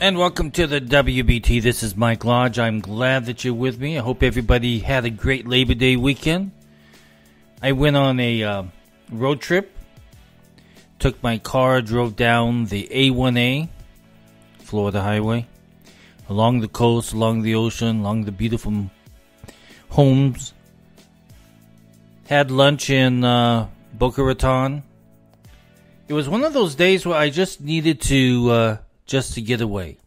And welcome to the WBT. This is Mike Lodge. I'm glad that you're with me. I hope everybody had a great Labor Day weekend. I went on a road trip. Took my car, drove down the A1A, Florida Highway, along the coast, along the ocean, along the beautiful homes. Had lunch in Boca Raton. It was one of those days where I just needed to get away.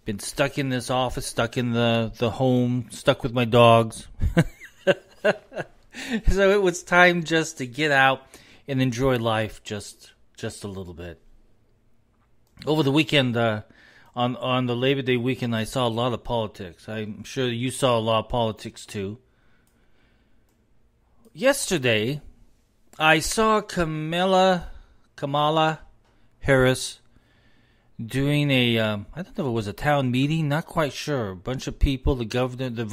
Been stuck in this office, stuck in the home, stuck with my dogs. So it was time just to get out and enjoy life just a little bit. Over the weekend, on the Labor Day weekend, I saw a lot of politics. I'm sure you saw a lot of politics too. Yesterday, I saw Kamala Harris doing a, I don't know if it was a town meeting, not quite sure. A bunch of people, the governor, the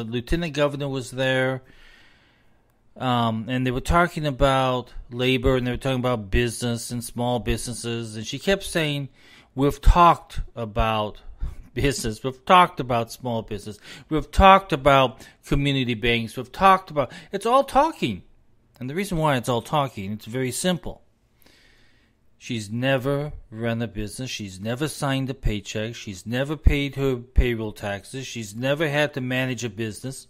lieutenant governor was there. And they were talking about labor, and they were talking about business and small businesses. And she kept saying, we've talked about business. We've talked about small business. We've talked about community banks. We've talked about, it's all talking. And the reason why it's all talking, it's very simple. She's never run a business. She's never signed a paycheck. She's never paid her payroll taxes. She's never had to manage a business.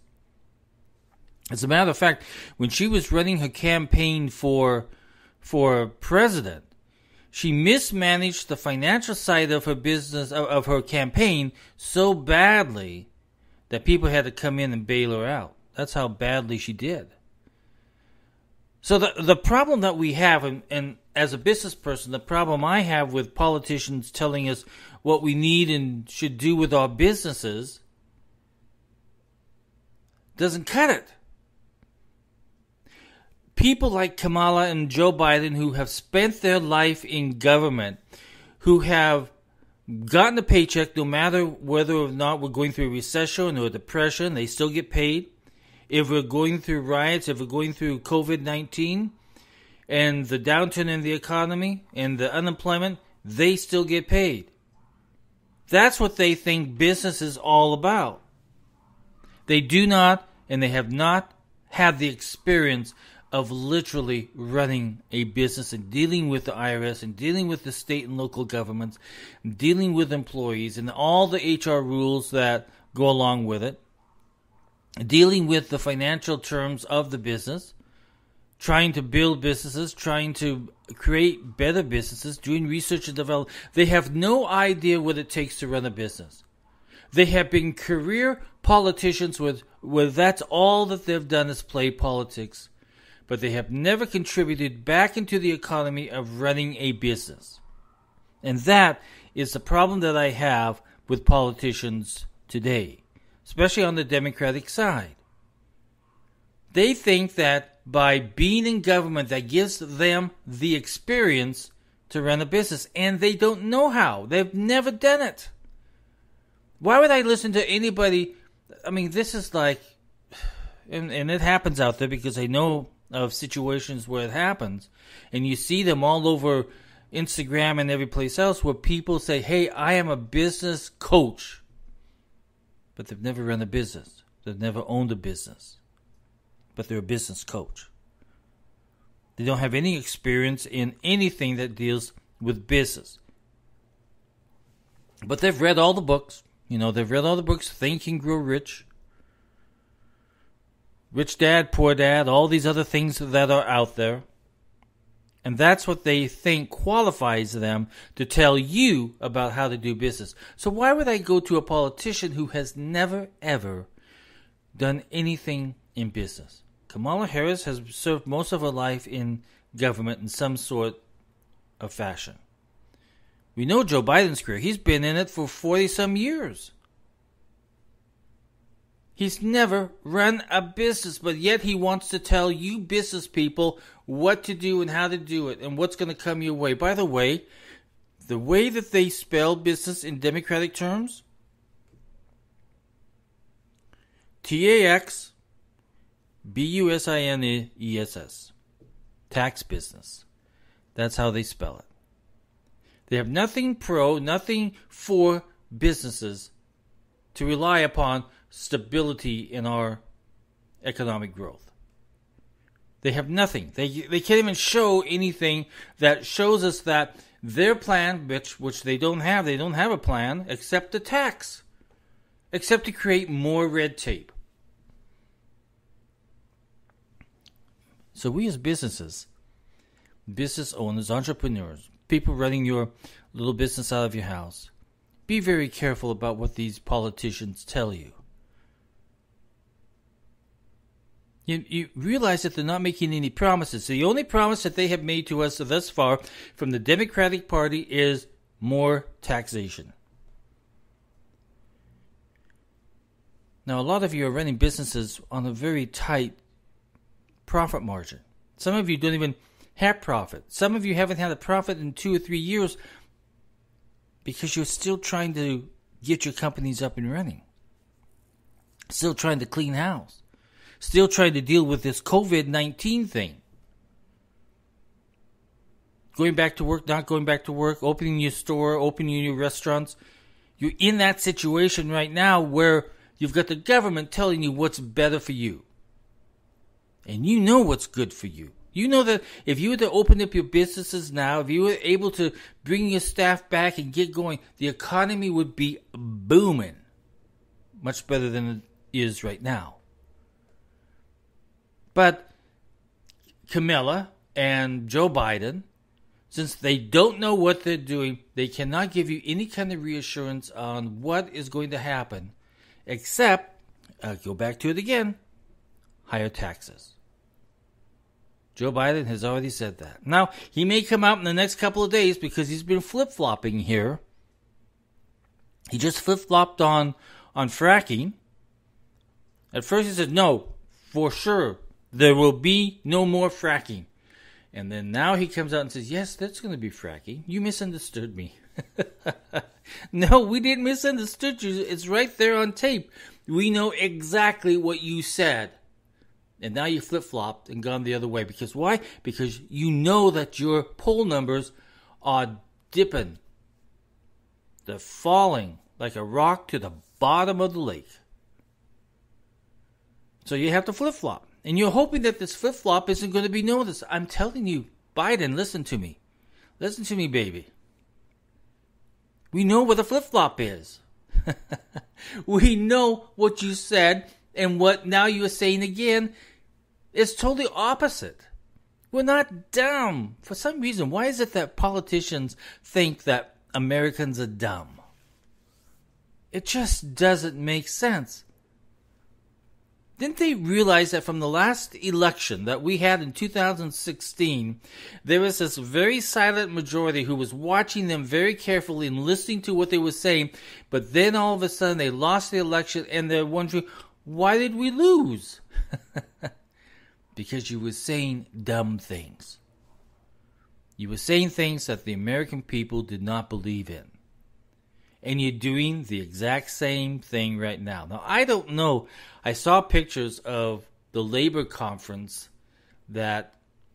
As a matter of fact, when she was running her campaign for president, she mismanaged the financial side of her business, of her campaign, so badly that people had to come in and bail her out. That's how badly she did. So the problem that we have, and as a business person, the problem I have with politicians telling us what we need and should do with our businesses doesn't cut it. People like Kamala and Joe Biden, who have spent their life in government, who have gotten a paycheck no matter whether or not we're going through a recession or a depression, they still get paid. If we're going through riots, if we're going through COVID-19 and the downturn in the economy and the unemployment, they still get paid. That's what they think business is all about. They do not, and they have not had the experience of literally running a business and dealing with the IRS and dealing with the state and local governments, dealing with employees and all the HR rules that go along with it, dealing with the financial terms of the business, trying to build businesses, trying to create better businesses, doing research and development. They have no idea what it takes to run a business. They have been career politicians where that's all that they've done is play politics. But they have never contributed back into the economy of running a business. And that is the problem that I have with politicians today, especially on the Democratic side. They think that by being in government, that gives them the experience to run a business, and they don't know how. They've never done it. Why would I listen to anybody? I mean, this is like, and it happens out there because I know of situations where it happens, and you see them all over Instagram and every place else where people say, hey, I am a business coach. But they've never run a business. They've never owned a business. But they're a business coach. They don't have any experience in anything that deals with business. But they've read all the books. They've read all the books, Think and Grow Rich, Rich Dad, Poor Dad, all these other things that are out there. And that's what they think qualifies them to tell you about how to do business. So why would I go to a politician who has never, ever done anything in business? Kamala Harris has served most of her life in government in some sort of fashion. We know Joe Biden's career. He's been in it for 40-some years. He's never run a business, but yet he wants to tell you business people what to do and how to do it and what's going to come your way. By the way that they spell business in Democratic terms, TAXBUSINESS, tax business. That's how they spell it. They have nothing nothing for businesses to rely upon stability in our economic growth. They have nothing. They can't even show anything that shows us that their plan, which they don't have a plan except the tax, except to create more red tape. So we as business owners, entrepreneurs, people running your little business out of your house, be very careful about what these politicians tell you. You realize that they're not making any promises. The only promise that they have made to us thus far from the Democratic Party is more taxation. Now, a lot of you are running businesses on a very tight profit margin. Some of you don't even have profit. Some of you haven't had a profit in 2 or 3 years because you're still trying to get your companies up and running. Still trying to clean house. Still trying to deal with this COVID-19 thing. Going back to work, not going back to work, opening your store, opening your restaurants. You're in that situation right now where you've got the government telling you what's better for you. And you know what's good for you. You know that if you were to open up your businesses now, if you were able to bring your staff back and get going, the economy would be booming. Much better than it is right now. But Kamala and Joe Biden, since they don't know what they're doing, they cannot give you any kind of reassurance on what is going to happen, except, go back to it again, higher taxes. Joe Biden has already said that. Now, he may come out in the next couple of days because he's been flip-flopping here. He just flip-flopped on fracking. At first he said, no, for sure, there will be no more fracking. And then now he comes out and says, yes, that's going to be fracking. You misunderstood me. No, we didn't misunderstood you. It's right there on tape. We know exactly what you said. And now you flip-flopped and gone the other way. Because why? Because you know that your poll numbers are dipping. They're falling like a rock to the bottom of the lake. So you have to flip-flop. And you're hoping that this flip-flop isn't going to be noticed. I'm telling you, Biden, listen to me. Listen to me, baby. We know what a flip-flop is. We know what you said and what now you're saying again is totally opposite. We're not dumb. For some reason, why is it that politicians think that Americans are dumb? It just doesn't make sense. Didn't they realize that from the last election that we had in 2016, there was this very silent majority who was watching them very carefully and listening to what they were saying, but then all of a sudden they lost the election and they're wondering, why did we lose? Because you were saying dumb things. You were saying things that the American people did not believe in. And you're doing the exact same thing right now. Now, I don't know. I saw pictures of the labor conference that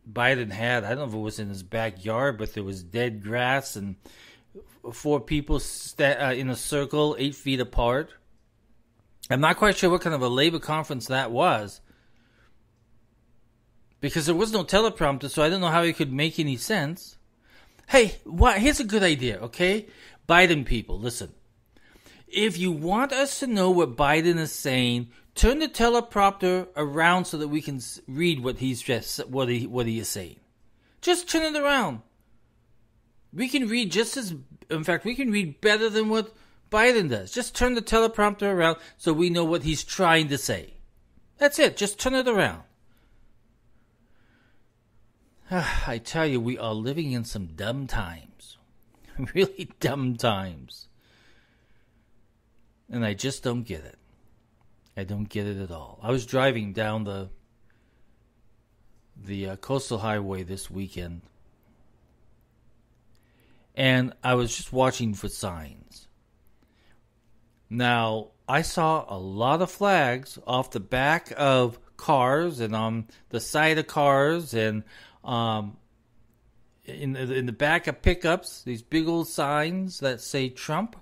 Biden had. I don't know if it was in his backyard, but there was dead grass and 4 people in a circle, 8 feet apart. I'm not quite sure what kind of a labor conference that was. Because there was no teleprompter, so I don't know how it could make any sense. Hey, here's a good idea, okay? Biden people, listen. If you want us to know what Biden is saying, turn the teleprompter around so that we can read what he is saying. Just turn it around. We can read we can read better than what Biden does. Just turn the teleprompter around so we know what he's trying to say. That's it. Just turn it around. I tell you, we are living in some dumb times. Really dumb times. And I just don't get it. I don't get it at all. I was driving down the coastal highway this weekend. And I was just watching for signs. Now, I saw a lot of flags off the back of cars and on the side of cars and in the back of pickups, these big old signs that say Trump.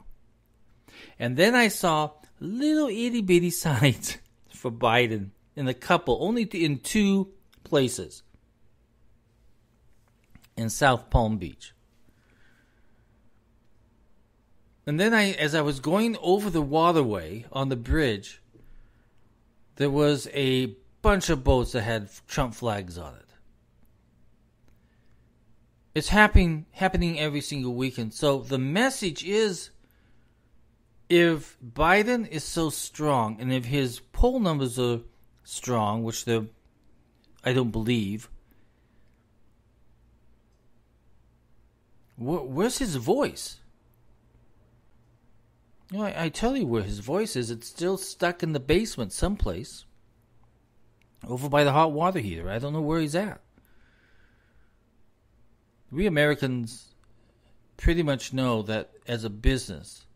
And then I saw little itty bitty signs for Biden in a couple, only in 2 places in South Palm Beach. And then as I was going over the waterway on the bridge, there was a bunch of boats that had Trump flags on it. It's happening every single weekend. So the message is, if Biden is so strong, and if his poll numbers are strong, which I don't believe, where's his voice? You know, I tell you where his voice is. It's still stuck in the basement someplace, over by the hot water heater. I don't know where he's at. We Americans pretty much know that as business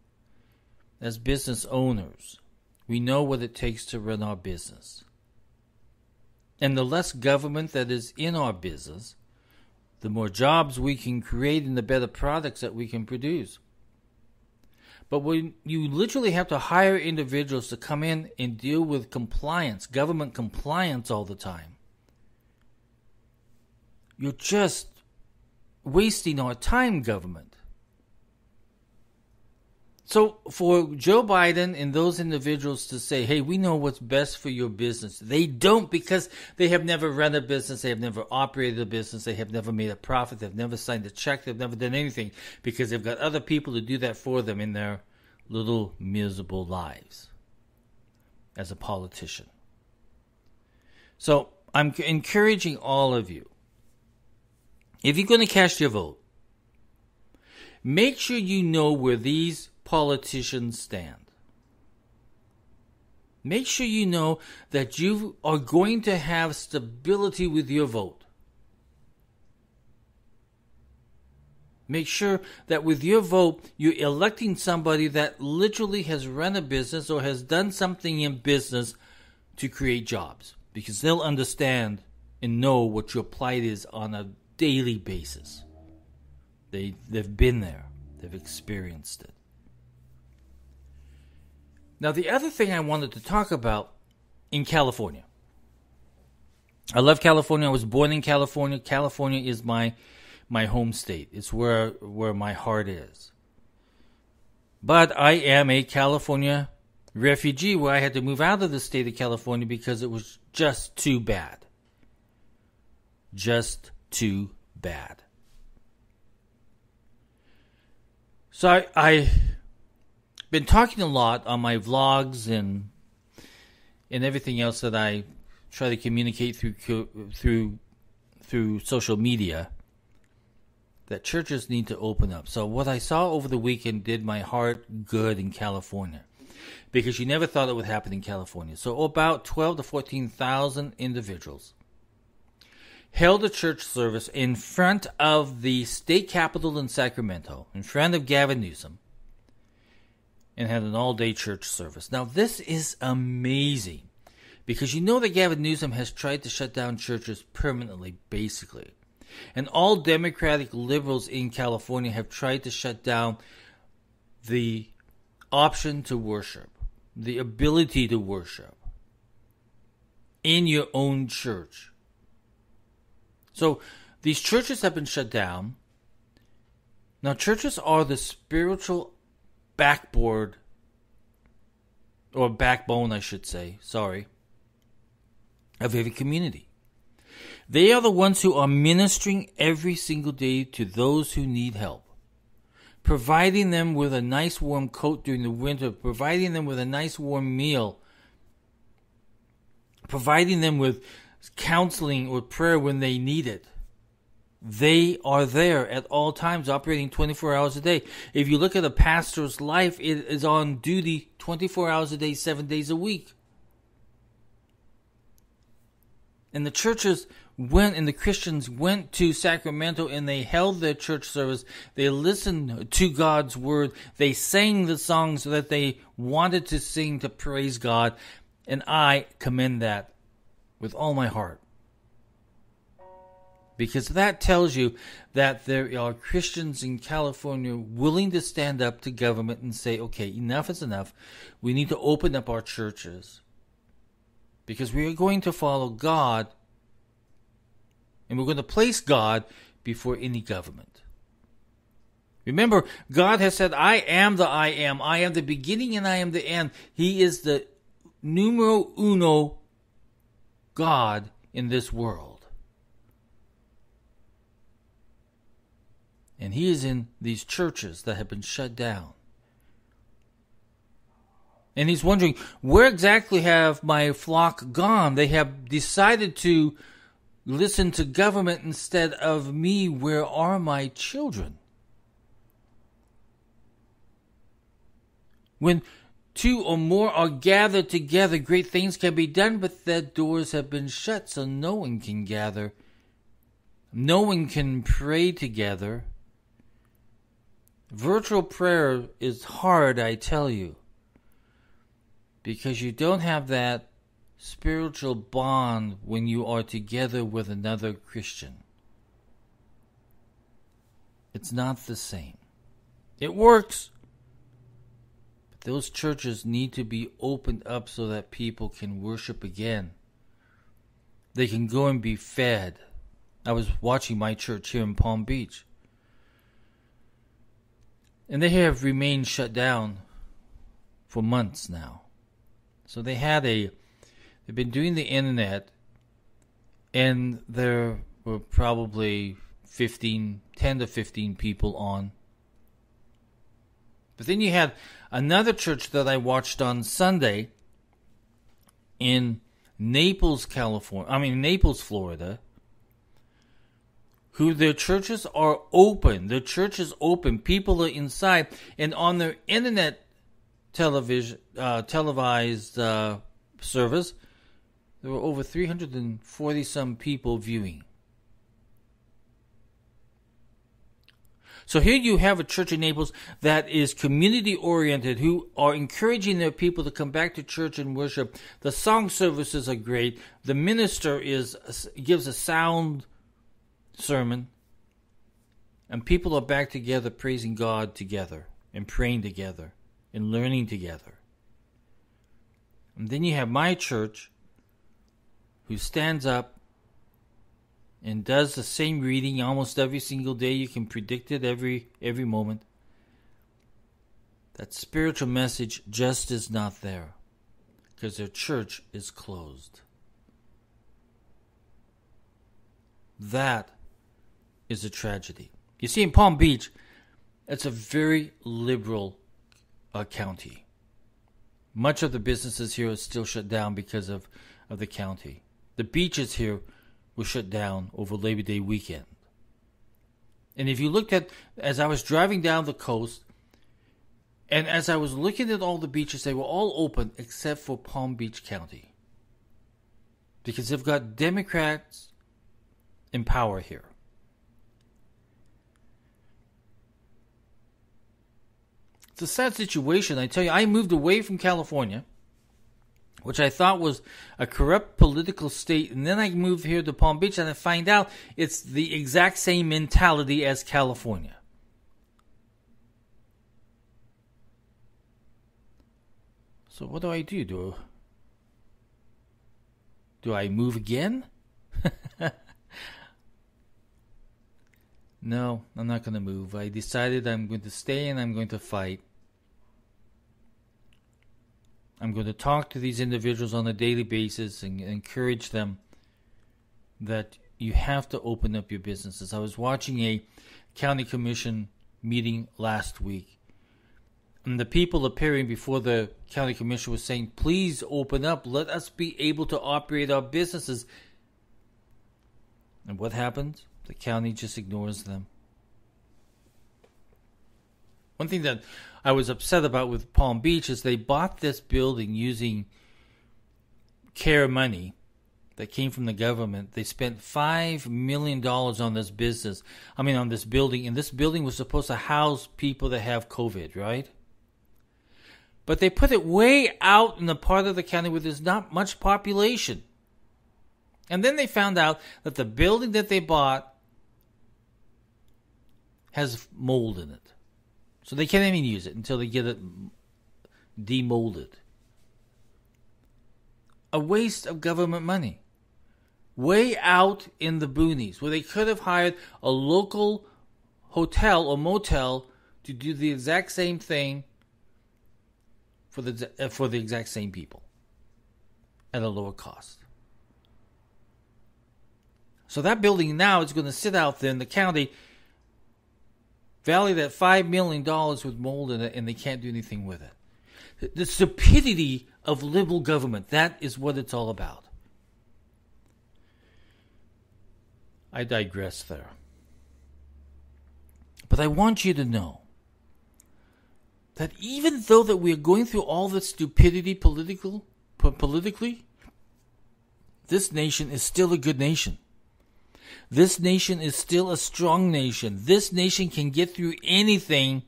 owners, we know what it takes to run our business. And the less government that is in our business, the more jobs we can create and the better products that we can produce. But when you literally have to hire individuals to come in and deal with compliance, government compliance all the time, you're just wasting our time, government. So for Joe Biden and those individuals to say, hey, we know what's best for your business, they don't, because they have never run a business, they have never operated a business, they have never made a profit, they've never signed a check, they've never done anything, because they've got other people to do that for them in their little miserable lives as a politician. So I'm encouraging all of you, if you're going to cast your vote, make sure you know where these politicians stand. Make sure you know that you are going to have stability with your vote. Make sure that with your vote, you're electing somebody that literally has run a business or has done something in business to create jobs, because they'll understand and know what your plight is on a daily basis. They've been there. They've experienced it. Now, the other thing I wanted to talk about in California. I love California. I was born in California. California is my home state. It's where my heart is. But I am a California refugee, where I had to move out of the state of California because it was just too bad. Just too bad. So I've been talking a lot on my vlogs and everything else that I try to communicate through social media, that churches need to open up. So what I saw over the weekend did my heart good in California, because you never thought it would happen in California. So about 12 to 14,000 individuals held a church service in front of the state capitol in Sacramento, in front of Gavin Newsom, and had an all-day church service. Now, this is amazing, because you know that Gavin Newsom has tried to shut down churches permanently, basically. And all Democratic liberals in California have tried to shut down the option to worship, the ability to worship in your own church. So these churches have been shut down. Now, churches are the spiritual backbone, I should say, of every community. They are the ones who are ministering every single day to those who need help, providing them with a nice warm coat during the winter, providing them with a nice warm meal, providing them with counseling or prayer when they need it. They are there at all times, operating 24 hours a day. If you look at a pastor's life, it is on duty 24 hours a day, 7 days a week. And the churches went, and the Christians went to Sacramento, and they held their church service. They listened to God's word. They sang the songs that they wanted to sing to praise God. And I commend that with all my heart. because that tells you that there are Christians in California willing to stand up to government and say, okay, enough is enough. We need to open up our churches because we are going to follow God, and we're going to place God before any government. Remember, God has said, I am the I am. I am the beginning and I am the end. He is the numero uno God in this world. And he is in these churches that have been shut down. And he's wondering, where exactly have my flock gone? They have decided to listen to government instead of me. Where are my children? When two or more are gathered together, great things can be done, but their doors have been shut, so no one can gather. No one can pray together. Virtual prayer is hard, I tell you, because you don't have that spiritual bond when you are together with another Christian. It's not the same. It works, but those churches need to be opened up so that people can worship again. They can go and be fed. I was watching my church here in Palm Beach, and they have remained shut down for months now. So they've been doing the internet, and there were probably 10 to 15 people on. But then you had another church that I watched on Sunday in Naples, Florida, who their churches are open. Their church is open. People are inside. And on their internet televised service, there were over 340-some people viewing. So here you have a church in Naples that is community-oriented, who are encouraging their people to come back to church and worship. The song services are great. The minister gives a sound sermon, and people are back together praising God together and praying together and learning together. And then you have my church, who stands up and does the same reading almost every single day. You can predict it every moment. That spiritual message just is not there because their church is closed. That is a tragedy. You see, in Palm Beach, it's a very liberal county. Much of the businesses here are still shut down because of the county. The beaches here were shut down over Labor Day weekend. And if you looked at, as I was driving down the coast, and as I was looking at all the beaches, they were all open except for Palm Beach County. Because they've got Democrats in power here. It's a sad situation. I tell you, I moved away from California, which I thought was a corrupt political state, and then I moved here to Palm Beach, and I find out it's the exact same mentality as California. So what do I do? Do I move again? No, I'm not going to move. I decided I'm going to stay and I'm going to fight. I'm going to talk to these individuals on a daily basis and encourage them that you have to open up your businesses. I was watching a county commission meeting last week, and the people appearing before the county commission were saying, please open up. Let us be able to operate our businesses. And what happens? The county just ignores them. One thing that I was upset about with Palm Beach is they bought this building using CARE money that came from the government. They spent $5 million on this on this building, and this building was supposed to house people that have COVID, right? But they put it way out in the part of the county where there's not much population. And then they found out that the building that they bought has mold in it. So they can't even use it until they get it demolded. A waste of government money. Way out in the boonies, where they could have hired a local hotel or motel to do the exact same thing for the exact same people at a lower cost. So that building now is going to sit out there in the county, valued at $5 million with mold in it, and they can't do anything with it. The stupidity of liberal government, that is what it's all about. I digress there. But I want you to know that even though that we are going through all this stupidity politically, this nation is still a good nation. This nation is still a strong nation. This nation can get through anything,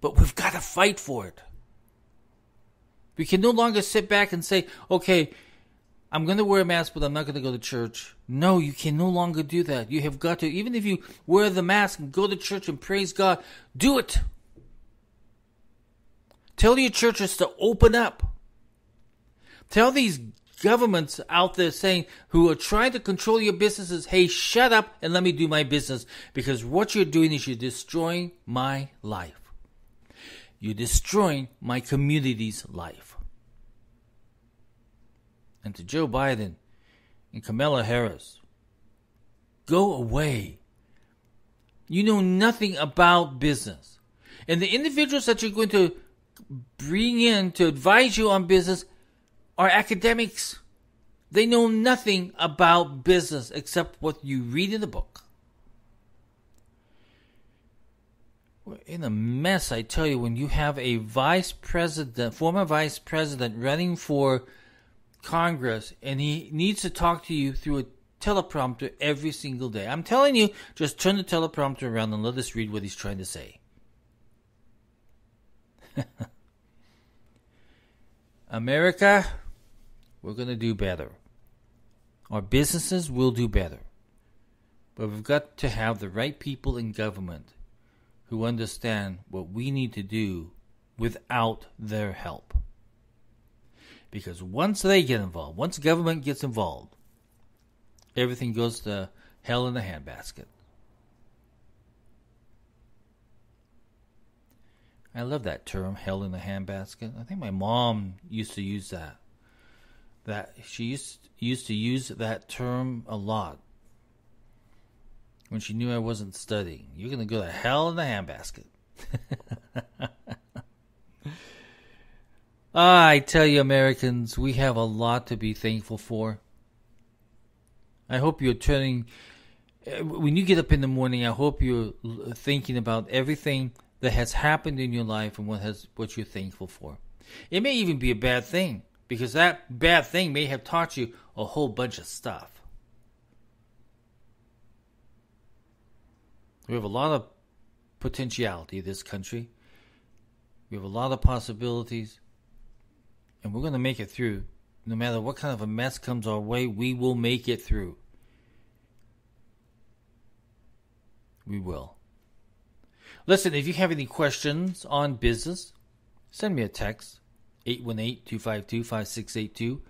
but we've got to fight for it. We can no longer sit back and say, okay, I'm going to wear a mask, but I'm not going to go to church. No, you can no longer do that. You have got to, even if you wear the mask and go to church and praise God, do it. Tell your churches to open up. Tell these governments out there saying, who are trying to control your businesses, hey, shut up and let me do my business, because what you're doing is you're destroying my life. You're destroying my community's life. And to Joe Biden and Kamala Harris, go away. You know nothing about business. And the individuals that you're going to bring in to advise you on business are academics. They know nothing about business except what you read in the book. We're in a mess, I tell you, when you have a former vice president running for Congress, and he needs to talk to you through a teleprompter every single day. I'm telling you, just turn the teleprompter around and let us read what he's trying to say. America, we're going to do better. Our businesses will do better. But we've got to have the right people in government who understand what we need to do without their help. Because once they get involved, once government gets involved, everything goes to hell in a handbasket. I love that term, hell in a handbasket. I think my mom used to use that. She used to use that term a lot when she knew I wasn't studying. You're going to go to hell in a handbasket. I tell you, Americans, we have a lot to be thankful for. I hope you're when you get up in the morning, I hope you're thinking about everything that has happened in your life and what you're thankful for. It may even be a bad thing, because that bad thing may have taught you a whole bunch of stuff. We have a lot of potentiality in this country. We have a lot of possibilities. And we're going to make it through. No matter what kind of a mess comes our way, we will make it through. We will. Listen, if you have any questions on business, send me a text. 818-252-5682.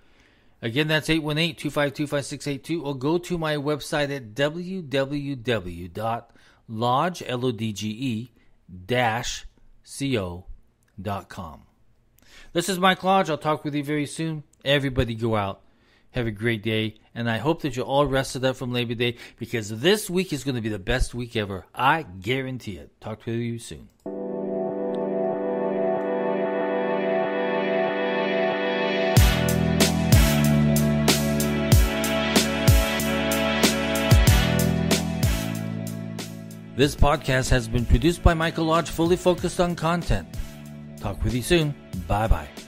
Again, that's 818-252-5682. Or go to my website at www.lodge-co.com. This is Mike Lodge. I'll talk with you very soon. Everybody go out. Have a great day. And I hope that you're all rested up from Labor Day, because this week is going to be the best week ever. I guarantee it. Talk to you soon. This podcast has been produced by Michael Lodge, fully focused on content. Talk with you soon. Bye-bye.